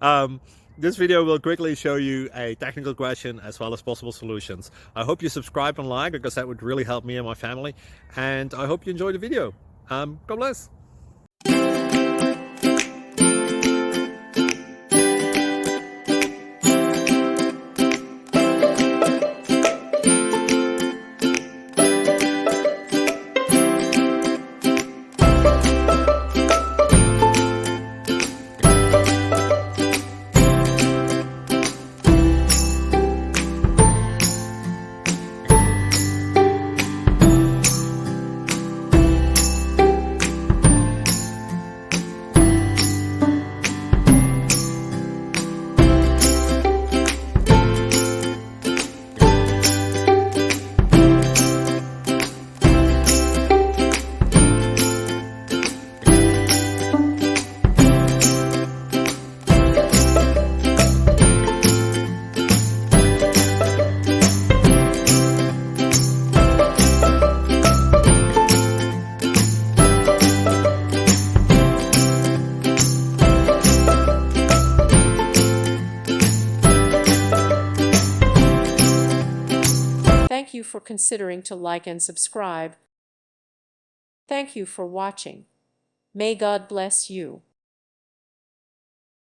um, this video will quickly show you a technical question as well as possible solutions. I hope you subscribe and like because that would really help me and my family. And I hope you enjoy the video. God bless. Thank you for considering to like and subscribe. Thank you for watching. May God bless you.